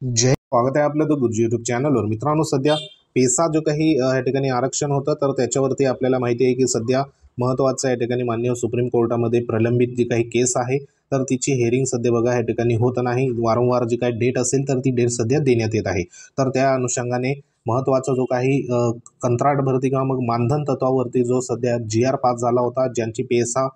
जय स्वागत आहे आपलं गुरुजी यूट्यूब चॅनलवर। मित्रांनो, सध्या पेसा जो काही या ठिकाणी आरक्षण होतं तर त्याच्यावरती आपल्याला माहिती आहे की सध्या महत्त्वाचं या ठिकाणी माननीय सुप्रीम कोर्टामध्ये प्रलंबित जी काही केस आहे तर तिची हेअरिंग सध्या बघा या ठिकाणी होत नाही। वारंवार जी काही डेट असेल तर ती डेट सध्या देण्यात येत आहे। तर त्या अनुषंगाने महत्त्वाचा जो काही कंत्राट भरती किंवा मग मानधन तत्वावरती जो सध्या GR पास झाला होता, ज्यांची पेसा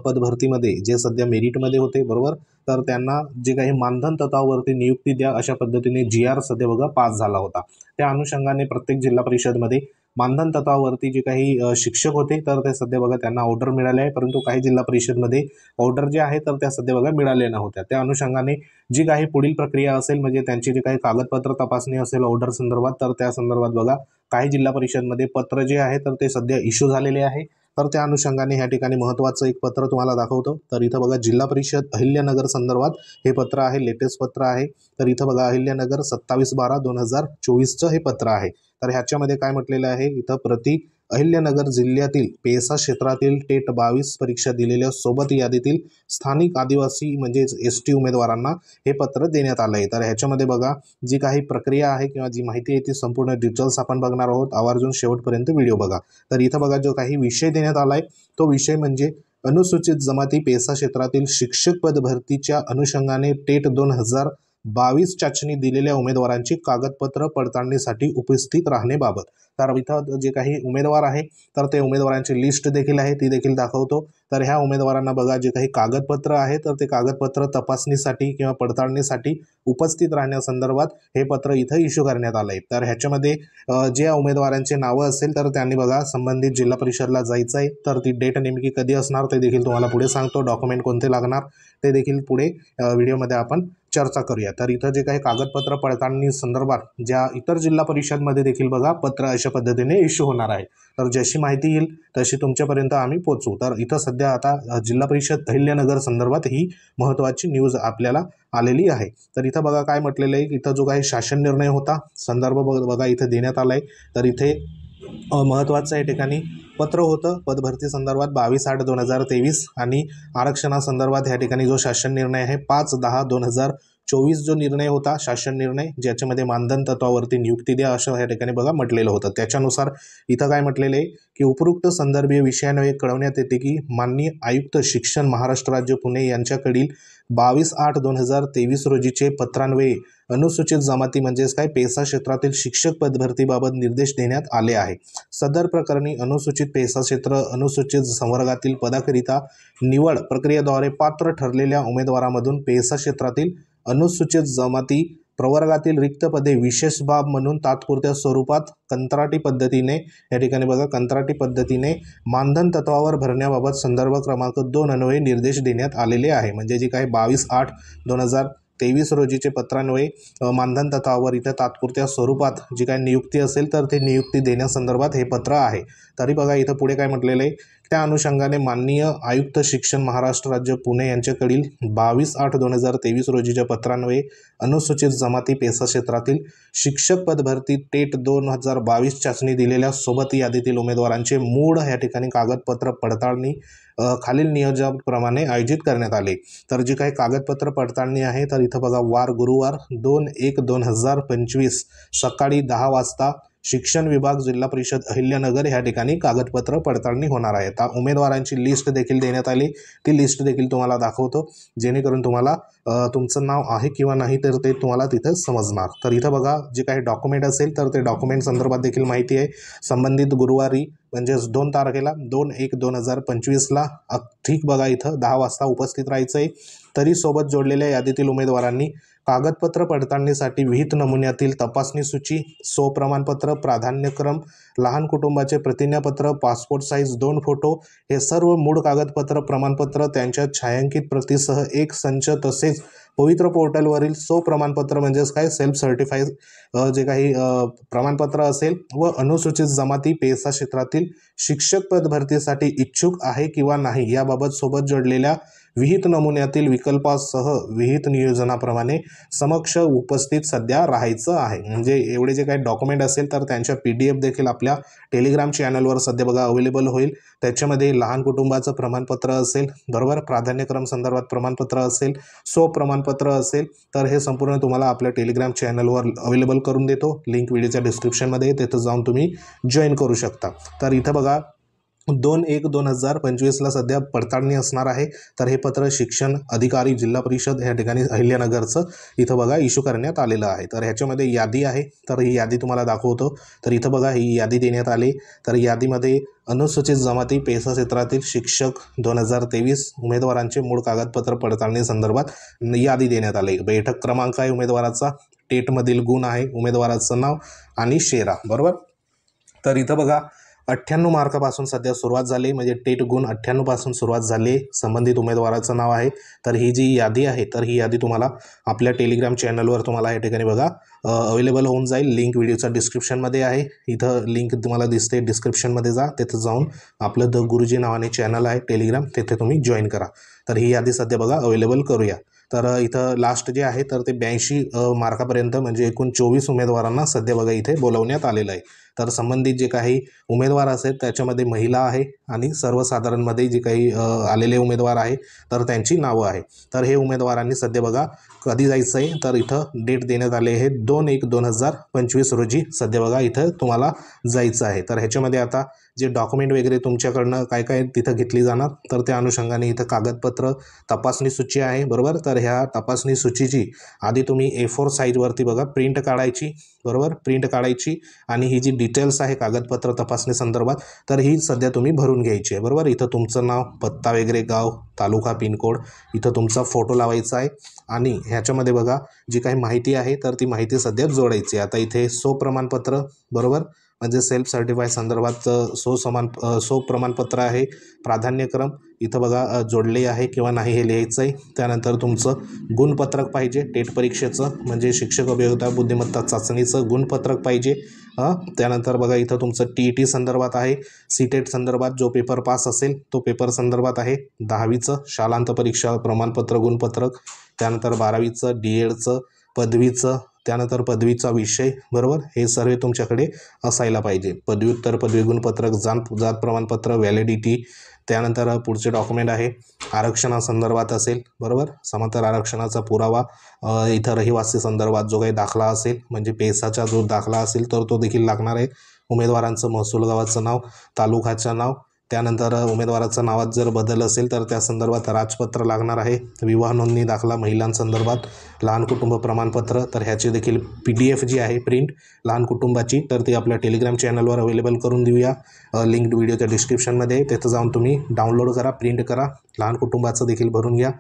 पद भरतीमध्ये जे सध्या मेरिटमध्ये होते बरोबर, तर त्यांना जे काही मानधन तत्वावरती नियुक्ती द्या अशा पद्धतीने GR सध्या बघा पास झाला होता। त्या अनुषंगाने प्रत्येक जिल्हा परिषदमध्ये मानधन तत्वावरती जे काही शिक्षक होते तर ते सध्या बघा त्यांना ऑर्डर मिळाले आहे, परंतु काही जिल्हा परिषदमध्ये ऑर्डर जे आहे तर त्या सध्या बघा मिळाल्या नव्हत्या। त्या अनुषंगाने जी काही पुढील प्रक्रिया असेल म्हणजे त्यांची जी काही कागदपत्र तपासणी असेल ऑर्डर संदर्भात, तर त्या संदर्भात बघा काही जिल्हा परिषदमध्ये पत्र जे आहे तर ते सध्या इश्यू झालेले आहे। तर त्या अनुषंगाने ह्या ठिकाणी महत्त्वाचं एक पत्र तुम्हाला दाखवतो। तर इथं बघा जिल्हा परिषद अहिल्यानगर संदर्भात हे पत्र आहे, लेटेस्ट पत्र आहे। तर इथं बघा अहिल्यानगर 27/12/2024 हे पत्र आहे। तर ह्याच्यामध्ये काय म्हटलेलं आहे, इथं प्रति अहिल्यानगर जिल्ह्यातील पेसा क्षेत्रातील टेट 22 परीक्षा दिलेल्या सोबत यादीतील स्थानिक आदिवासी म्हणजेच ST उमेदवारांना हे पत्र देण्यात आलं आहे। तर ह्याच्यामध्ये बघा जी काही प्रक्रिया आहे किंवा जी माहिती आहे ती संपूर्ण डिटेल्स आपण बघणार आहोत। आवर्जून शेवटपर्यंत व्हिडिओ बघा। तर इथं बघा जो काही विषय देण्यात आला आहे तो विषय म्हणजे अनुसूचित जमाती पेसा क्षेत्रातील शिक्षक पद भरतीच्या अनुषंगाने टेट 2022 चाचणी दिलेल्या उमेदवारांची कागदपत्र पडताळणीसाठी उपस्थित राहण्याबाबत। तर इथं जे काही उमेदवार आहे तर ते उमेदवारांची लिस्ट देखील आहे, ती देखील दाखवतो। तर ह्या उमेदवारांना बघा जे काही कागदपत्र आहे तर ते कागदपत्र तपासणीसाठी किंवा पडताळणीसाठी उपस्थित राहण्यासंदर्भात हे पत्र इथं इश्यू करण्यात आलं आहे। तर ह्याच्यामध्ये जे उमेदवारांचे नावं असेल तर त्यांनी बघा संबंधित जिल्हा परिषदला जायचं आहे। तर ती डेट नेमकी कधी असणार ते देखील तुम्हाला पुढे सांगतो। डॉक्युमेंट कोणते लागणार ते देखील पुढे व्हिडिओमध्ये आपण चर्चा करूया। तर इथं जे काही कागदपत्र पडताळणी संदर्भात ज्या इतर जिल्हा परिषदमध्ये देखील बघा पत्र अशा पद्धतीने इश्यू होणार आहे। तर जशी माहिती येईल तशी तुमच्यापर्यंत आम्ही पोहोचू। तर इथं सध्या आता जिल्हा परिषद अहिल्यानगर संदर्भात ही महत्त्वाची न्यूज आपल्याला आलेली आहे। तर इथं बघा काय म्हटलेलं आहे, इथं जो काही शासन निर्णय होता संदर्भ बघा इथं देण्यात आला आहे। तर इथे महत्त्वाचं या ठिकाणी पत्र होतं पदभरती संदर्भात 22/8/2023 आणि आरक्षणासंदर्भात ह्या ठिकाणी जो शासन निर्णय आहे 5/10/2024 जो निर्णय होता शासन निर्णय, ज्याच्यामध्ये मानधन तत्वावरती नियुक्ती द्या असं ह्या ठिकाणी बघा म्हटलेलं होतं। त्याच्यानुसार इथं काय म्हटलेलं आहे की उपरोक्त संदर्भीय विषयान्वये कळवण्यात येते की माननीय आयुक्त शिक्षण महाराष्ट्र राज्य पुणे यांच्याकडील 22/8/2023 रोजीचे पत्रान्वये अनुसूचित जमाती म्हणजेच काय पेसा क्षेत्रातील शिक्षक पदभरतीबाबत निर्देश देण्यात आले आहे। सदर प्रकरणी अनुसूचित पेसा क्षेत्र अनुसूचित संवर्गातील पदाकरिता निवड प्रक्रियेद्वारे पात्र ठरलेल्या उमेदवारामधून पेसा क्षेत्रातील अनुसूचित जमाती प्रवर्गातील रिक्त पदे विशेष बाब म्हणून तात्पुरत्या स्वरूपात कंत्राटी पद्धतीने या ठिकाणी बघा कंत्राटी पद्धतीने मानधन तत्वावर भरण्याबाबत संदर्भ क्रमांक 2 अन्वये निर्देश देण्यात आलेले आहे। म्हणजे जी काही 22/8/2023 रोजीचे पत्रान्वये मानधन तत्वावर इथं तात्पुरत्या स्वरूपात जी काही नियुक्ती असेल तर ते नियुक्ती देण्यासंदर्भात हे पत्र आहे। तरी बघा इथं पुढे काय म्हटलेलं आहे, त्या अनुषंगाने माननीय आयुक्त शिक्षण महाराष्ट्र राज्य पुणे यांच्याकडील 22/8/2023 रोजीच्या पत्रान्वये अनुसूचित जमाती पेसा क्षेत्रातील शिक्षक पदभरती टेट 2022 चाचणी दिलेल्या सोबत यादीतील उमेदवारांचे मूळ या ठिकाणी कागदपत्र पडताळणी खालील नियोजनाप्रमाणे आयोजित करण्यात आले। तर जी काही कागदपत्र पडताळणी आहे तर इथं बघा वार गुरुवार 2/1/2025 सकाळी 10 वाजता शिक्षण विभाग जिल्हा परिषद अहिल्यानगर ह्या ठिकाणी कागदपत्र पडताळणी होणार आहे। आता उमेदवारांची लिस्ट देखील देण्यात आली, ती लिस्ट देखील तुम्हाला दाखवतो जेणेकरून तुम्हाला तुमचं नाव आहे किंवा नाही तर ते तुम्हाला तिथे समजणार। तर इथं बघा जे काही डॉक्युमेंट असेल तर ते डॉक्युमेंट संदर्भात देखील माहिती आहे। संबंधित गुरुवारी म्हणजेच 2 तारखेला 2/1/2025ला ठीक बघा इथं 10 वाजता उपस्थित राहायचं आहे। तरी सोबत जोडलेल्या यादीतील उमेदवारांनी कागदपत्र पडताळणीसाठी विहित नमुन्यातील तपासणी सूची, स्वप्रमाणपत्र, प्राधान्यक्रम, लहान कुटुंबाचे प्रतिज्ञापत्र, पासपोर्ट साईज 2 फोटो हे सर्व मूळ कागदपत्र प्रमाणपत्र त्यांच्या छायांकित प्रतीसह एक संच तसेच पवित्र पोर्टलवरील स्वप्रमाणपत्र म्हणजेच काय सेल्फ सर्टिफाईड जे काही प्रमाणपत्र असेल व अनुसूचित जमाती पेसा क्षेत्रातील शिक्षक पद भरतीसाठी इच्छुक आहे किंवा नाही याबाबत सोबत जोडलेल्या विहित नमुन्यातील विकल्पासह विहित नियोजनाप्रमाणे समक्ष उपस्थित सध्या राहायचं आहे. म्हणजे एवढे जे काही डॉक्युमेंट असेल तर त्यांच्या PDF देखील आपल्या टेलिग्राम चॅनलवर सध्या बघा अवेलेबल होईल. त्याच्यामध्ये लहान कुटुंबाचं प्रमाणपत्र असेल, बरोबर, प्राधान्यक्रम संदर्भात प्रमाणपत्र असेल, प्रमाणपत्र असेल, तर हे संपूर्ण तुम्हाला आपल्या टेलिग्राम चॅनलवर अवेलेबल करून देतो. लिंक व्हिडिओच्या डिस्क्रिप्शनमध्ये, तिथं जाऊन तुम्ही जॉईन करू शकता. तर इथं बघा 2/1/2025ला सध्या पडताळणी असणार आहे. तर हे पत्र शिक्षण अधिकारी जिल्हा परिषद या ठिकाणी अहिल्यानगरचं इथं बघा इश्यू करण्यात आलेलं आहे. तर ह्याच्यामध्ये यादी आहे, तर ही यादी तुम्हाला दाखवतो. तर इथं बघा ही यादी देण्यात आली. तर यादीमध्ये अनुसूचित जमाती पेसा क्षेत्रातील शिक्षक 2023 उमेदवारांचे मूळ कागदपत्र पडताळणी संदर्भात यादी देण्यात आली. बैठक क्रमांक आहे उमेदवाराचा, टेटमधील गुण आहे, उमेदवाराचं नाव आणि शेरा, बरोबर. तर इथं बघा 98 मार्कापासून सध्या सुरुवात झाली. म्हणजे टेट गुण 98 पासून सुरुवात झाली. संबंधित उमेदवाराचं नाव आहे. तर ही जी यादी आहे, तर ही यादी तुम्हाला आपल्या टेलिग्राम चॅनलवर तुम्हाला या ठिकाणी बघा अवेलेबल होऊन जाईल. लिंक व्हिडिओच्या डिस्क्रिप्शनमध्ये आहे. इथं लिंक तुम्हाला दिसते, डिस्क्रिप्शनमध्ये जा, तिथं जाऊन आपलं द गुरुजी नावाने चॅनल आहे टेलिग्राम, तिथे तुम्ही जॉईन करा. तर ही यादी सध्या बघा अवेलेबल करूया. तर इथं लास्ट जे आहे तर ते 82 मार्कापर्यंत म्हणजे एकूण 24 उमेदवारांना सध्या बघा इथे बोलवण्यात आलेलं आहे. तर संबंधित जे काही उमेदवार असेल त्याच्यामध्ये महिला आहे आणि सर्वसाधारणमध्ये जे काही आलेले उमेदवार आहे तर त्यांची नावं आहे. तर हे उमेदवारांनी सध्या बघा कधी जायचं आहे, तर इथं डेट देण्यात आले आहे 2/1/2025 रोजी सध्या बघा इथं तुम्हाला जायचं आहे. तर ह्याच्यामध्ये आता जे डॉक्युमेंट वगैरे तुमच्याकडनं काय काय तिथं घेतली जाणार, तर त्या अनुषंगाने इथं कागदपत्र तपासणी सूची आहे, बरोबर. तर ह्या तपासणी सूचीची आधी तुम्ही A4 साईजवरती बघा प्रिंट काढायची, बरोबर, प्रिंट काढायची आणि ही जी डिटेल्स आहे कागदपत्र तपासणी संदर्भात तर ही सध्या तुम्ही भरून घ्यायची आहे, बरोबर. इथं तुमचं नाव, पत्ता वगैरे, गाव, तालुका, पिनकोड, इथं तुमचा फोटो लावायचा आहे आणि ह्याच्यामध्ये बघा जी काही माहिती आहे तर ती माहिती सध्या जोडायची. आता इथे प्रमाणपत्र, बरोबर, म्हणजे सेल्फ सर्टिफाय संदर्भात प्रमाणपत्र आहे. प्राधान्यक्रम इथं बघा जोडले आहे किंवा नाही हे लिहायचं आहे. त्यानंतर तुमचं गुणपत्रक पाहिजे टेट परीक्षेचं, म्हणजे शिक्षक अभियोगिता बुद्धिमत्ता चाचणीचं गुणपत्रक पाहिजे. त्यानंतर बघा इथं तुमचं TET संदर्भात आहे, CTET संदर्भात जो पेपर पास असेल तो पेपर संदर्भात आहे. 10वीचं शालांत परीक्षा प्रमाणपत्र गुणपत्रक, त्यानंतर 12वीचं DEDचं, पदवीचं, त्यानंतर पदवीचा विषय, बरोबर, हे सर्व तुमच्याकडे असायला पाहिजे. पदव्युत्तर पदवी गुणपत्रक, जात प्रमाणपत्र, व्हॅलिडिटी, त्यानंतर पुढचे डॉक्युमेंट आहे आरक्षणासंदर्भात असेल, बरोबर, समांतर आरक्षणाचा पुरावा, इथं रहिवासी संदर्भात जो काही दाखला असेल म्हणजे पेसाचा जो दाखला असेल तर तो देखील लागणार आहे. उमेदवारांचं महसूल गावाचं नाव, तालुक्याचं नाव, त्यानंतर उमेदवाराचं नावात जर बदल असेल तर त्या संदर्भात राजपत्र लागणार आहे. विवाह नोंदणी दाखला महिलांसंदर्भात, लहान कुटुंब प्रमाणपत्र, तर ह्याची देखील PDF जी आहे प्रिंट लहान कुटुंबाची तर ती आपल्या टेलिग्राम चॅनलवर अवेलेबल करून देऊया. लिंक व्हिडिओच्या डिस्क्रिप्शनमध्ये, तिथं जाऊन तुम्ही डाउनलोड करा, प्रिंट करा. लहान कुटुंबाचं देखील भरून घ्या.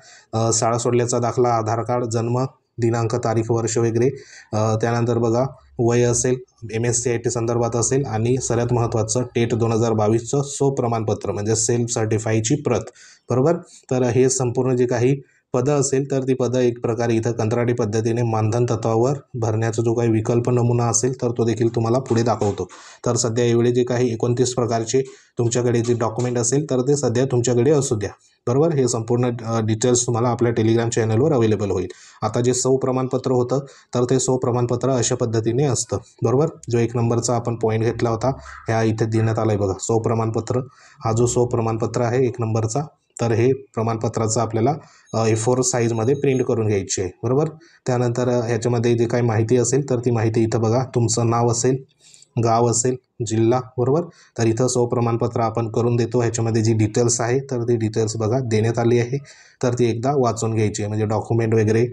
शाळा सोडल्याचा दाखला, आधार कार्ड, जन्म दिनांक, तारीख, वर्ष वगैरे, त्यानंतर बघा वय असेल, MSc संदर्भात असेल आणि सगळ्यात महत्त्वाचं टेट 2022चं प्रमाणपत्र म्हणजे सेल्फ सर्टिफायची प्रत, बरोबर. तर हे संपूर्ण जे काही पदं असेल तर ती पदं एक प्रकारे इथं कंत्राटी पद्धतीने मानधन तत्वावर भरण्याचा जो काही विकल्प नमुना असेल तर तो देखील तुम्हाला पुढे दाखवतो. तर सध्या एवढे जे काही 29 प्रकारचे तुमच्याकडे जे डॉक्युमेंट असेल तर ते सध्या तुमच्याकडे असू द्या, बरोबर. हे संपूर्ण डिटेल्स तुम्हाला आपल्या टेलिग्राम चॅनलवर अवेलेबल होईल. आता जे प्रमाणपत्र होतं तर ते प्रमाणपत्र अशा पद्धतीने असतं, बरोबर. जो 1 नंबरचा आपण पॉईंट घेतला होता ह्या इथे देण्यात आला आहे बघा प्रमाणपत्र. हा जो प्रमाणपत्र आहे 1 नंबरचा, तर हे प्रमाणपत्राचं आपल्याला A4 साईजमध्ये प्रिंट करून घ्यायची आहे, बरोबर. त्यानंतर ह्याच्यामध्ये जे काही माहिती असेल तर ती माहिती इथं बघा तुमचं नाव असेल, गाव असेल, जिल्हा, बरोबर. तर इथं प्रमाणपत्र आपण करून देतो. ह्याच्यामध्ये जी डिटेल्स आहे तर ती डिटेल्स बघा देण्यात आली आहे, तर ती एकदा वाचून घ्यायची आहे. म्हणजे डॉक्युमेंट वगैरे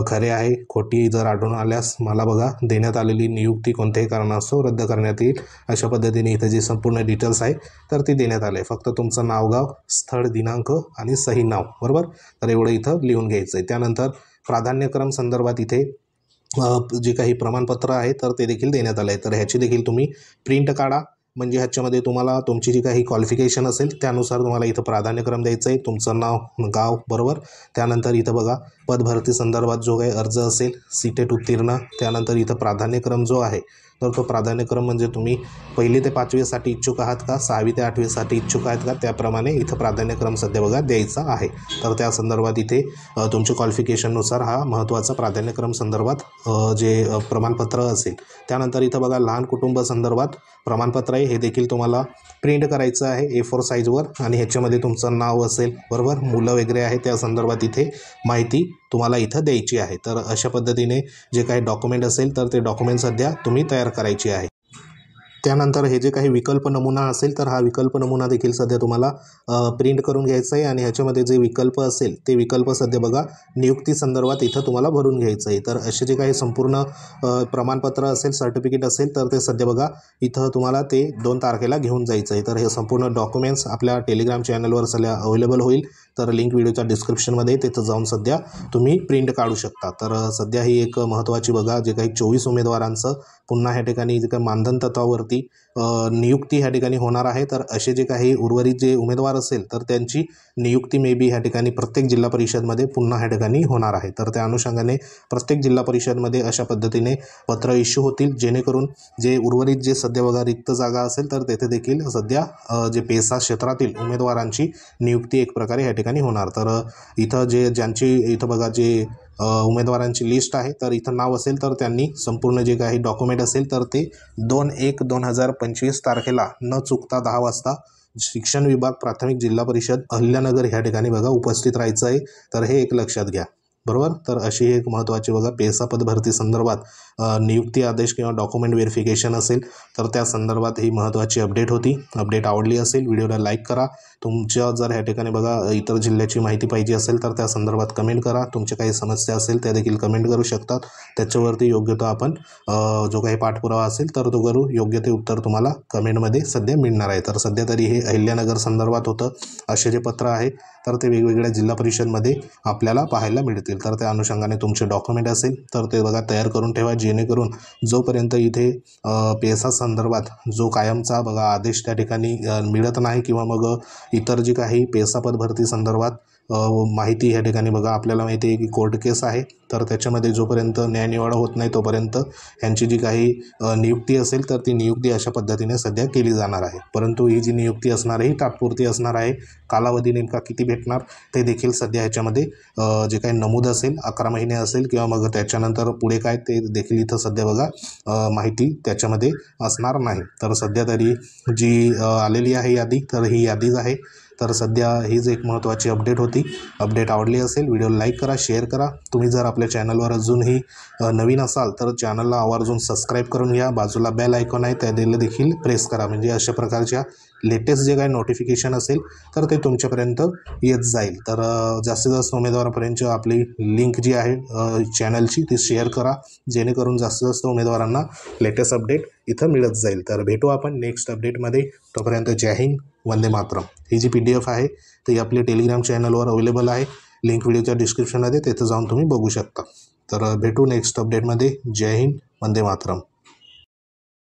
खरे आहे खोटी जर आढळून आल्यास मला बघा देण्यात आलेली नियुक्ती कोणत्याही कारणास्तव रद्द करण्यात येईल, अशा पद्धतीने इथं जी संपूर्ण डिटेल्स आहे तर ती देण्यात आली आहे. फक्त तुमचं नाव, गाव, स्थळ, दिनांक आणि सही नाव, बरोबर. तर एवढं इथं लिहून घ्यायचं आहे. त्यानंतर प्राधान्यक्रम संदर्भात इथे जे काही प्रमाणपत्र आहे तर ते देखील देण्यात आलं आहे. तर ह्याची देखील तुम्ही प्रिंट काढा. म्हणजे ह्याच्यामध्ये तुम्हाला तुमची जी काही क्वालिफिकेशन असेल त्यानुसार तुम्हाला इथं प्राधान्यक्रम द्यायचं आहे. तुमचं नाव, गाव, बरोबर. त्यानंतर इथं बघा पदभरती संदर्भात जो काही अर्ज असेल, सीटेट उत्तीर्ण, त्यानंतर इथं प्राधान्यक्रम जो आहे तर तो प्राधान्यक्रम म्हणजे तुम्ही 1ली ते 5वीसाठी इच्छुक आहात का, 6वी ते 8वीसाठी इच्छुक आहेत का, त्याप्रमाणे इथं प्राधान्यक्रम सध्या बघा द्यायचा आहे. तर त्या संदर्भात इथे तुमच्या क्वालिफिकेशननुसार हा महत्त्वाचा प्राधान्यक्रम संदर्भात जे प्रमाणपत्र असेल. त्यानंतर इथं बघा लहान कुटुंब संदर्भात प्रमाणपत्र आहे, हे देखील तुम्हाला प्रिंट करायचं आहे A4 साईजवर आणि ह्याच्यामध्ये तुमचं नाव असेल, बरोबर, मुलं वगैरे आहे त्या संदर्भात इथे माहिती तुम्हाला इथं द्यायची आहे. तर अशा पद्धतीने जे काही डॉक्युमेंट असेल तर ते डॉक्युमेंट सध्या तुम्ही तयार करायची आहे. त्यानंतर हे जे काही विकल्प नमुना असेल तर हा विकल्प नमुना देखील सध्या तुम्हाला प्रिंट करून घ्यायचा आहे आणि ह्याच्यामध्ये जे विकल्प असेल ते विकल्प सध्या बघा नियुक्ती संदर्भात इथं तुम्हाला भरून घ्यायचं आहे. तर असे जे काही संपूर्ण प्रमाणपत्र असेल, सर्टिफिकेट असेल तर ते सध्या बघा इथं तुम्हाला ते 2 तारखेला घेऊन जायचं आहे. तर हे संपूर्ण डॉक्युमेंट्स आपल्या टेलिग्राम चॅनलवर सध्या अवेलेबल होईल. तर लिंक व्हिडिओच्या डिस्क्रिप्शनमध्ये तिथं जाऊन सध्या तुम्ही प्रिंट काढू शकता. तर सध्या ही एक महत्त्वाची बघा जे काही 24 उमेदवारांचं पुन्हा ह्या ठिकाणी जे काही मानधन तत्वावरती नियुक्ती ह्या ठिकाणी होणार आहे. तर असे जे काही उर्वरित जे उमेदवार असेल तर त्यांची नियुक्ती मे बी ह्या ठिकाणी प्रत्येक जिल्हा परिषदमध्ये पुन्हा ह्या ठिकाणी होणार आहे. तर त्या अनुषंगाने प्रत्येक जिल्हा परिषदमध्ये अशा पद्धतीने पत्र इश्यू होतील, जेणेकरून जे उर्वरित जे सध्या बघा रिक्त जागा असेल तर तेथे देखील सध्या जे पेसा क्षेत्रातील उमेदवारांची नियुक्ती एक प्रकारे ह्या ठिकाणी होणार. तर इथं जे ज्यांची इथं बघा जे उमेदवारांची लिस्ट आहे तर इथं नाव असेल तर त्यांनी संपूर्ण जे काही डॉक्युमेंट असेल तर ते 2/1/2025 तारखेला न चुकता 10 वाजता शिक्षण विभाग प्राथमिक जिल्हा परिषद अहिल्यानगर ह्या ठिकाणी बघा उपस्थित राहायचं आहे. तर हे एक लक्षात घ्या, बरोबर. तर अशी एक महत्त्वाची बघा पेसा पदभरती संदर्भात नियुक्ती आदेश किंवा डॉक्युमेंट व्हेरिफिकेशन असेल तर त्या संदर्भात ही महत्त्वाची अपडेट होती. अपडेट आवडली असेल व्हिडिओला लाईक करा. तुमच्या जर ह्या ठिकाणी बघा इतर जिल्ह्याची माहिती पाहिजे असेल तर त्या संदर्भात कमेंट करा. तुमच्या काही समस्या असेल त्या देखील कमेंट करू शकतात. त्याच्यावरती योग्य तो आपण जो काही पाठपुरावा असेल तर तो करू. योग्य ते उत्तर तुम्हाला कमेंटमध्ये सध्या मिळणार आहे. तर सध्या तरी हे अहिल्यानगर संदर्भात होतं. असे जे पत्र आहे तर ते वेगवेगळ्या जिल्हा परिषदमध्ये आपल्याला पाहायला मिळतील. तर त्या अनुषंगाने तुमचे डॉक्युमेंट असेल तर ते बघा तयार करून ठेवा, जेणेकरून जोपर्यंत इथे पेसा संदर्भात जो कायमचा बघा आदेश त्या ठिकाणी मिळत नाही किंवा मग इतर जी काही पेसा पदभरती संदर्भात माहिती ह्या ठिकाणी बघा आपल्याला माहिती आहे की कोर्ट केस आहे. तर त्याच्यामध्ये जोपर्यंत न्यायनिवाडा होत नाही तोपर्यंत ह्यांची जी काही नियुक्ती असेल तर ती नियुक्ती अशा पद्धतीने सध्या केली जाणार आहे. परंतु ही जी नियुक्ती असणार आहे ही तात्पुरती असणार आहे. कालावधी नेमका किती भेटणार ते देखील सध्या ह्याच्यामध्ये जे काही नमूद असेल 11 महिने असेल किंवा मग त्याच्यानंतर पुढे काय ते देखील इथं सध्या बघा माहिती त्याच्यामध्ये असणार नाही. तर सध्या तरी जी आलेली आहे यादी तर ही यादीच आहे. तर सध्या हीच एक महत्त्वाची अपडेट होती. अपडेट आवडली असेल व्हिडिओ लाईक करा, शेअर करा. तुम्ही जर आपल्या चॅनलवर अजूनही नवीन असाल तर चॅनलला आवर्जून सबस्क्राईब करून घ्या. बाजूला बेल आयकॉन आहे त्याला देखील प्रेस करा, म्हणजे अशा प्रकारच्या लेटेस्ट जे काही नोटिफिकेशन असेल तर ते तुमच्यापर्यंत येत जाईल. तर जास्तीत जास्त उमेदवारापर्यंत आपली लिंक जी आहे चॅनलची ती शेअर करा, जेणेकरून जास्तीत जास्त उमेदवारांना लेटेस्ट अपडेट इथं मिळत जाईल. तर भेटू आपण नेक्स्ट अपडेटमध्ये. तोपर्यंत जय हिंद, वंदे मातरम. ही जी PDF आहे ती आपली टेलिग्राम चॅनलवर अवेलेबल आहे. लिंक व्हिडिओच्या डिस्क्रिप्शनमध्ये तिथं जाऊन तुम्ही बघू शकता. तर भेटू नेक्स्ट अपडेटमध्ये. जय हिंद, वंदे मातरम.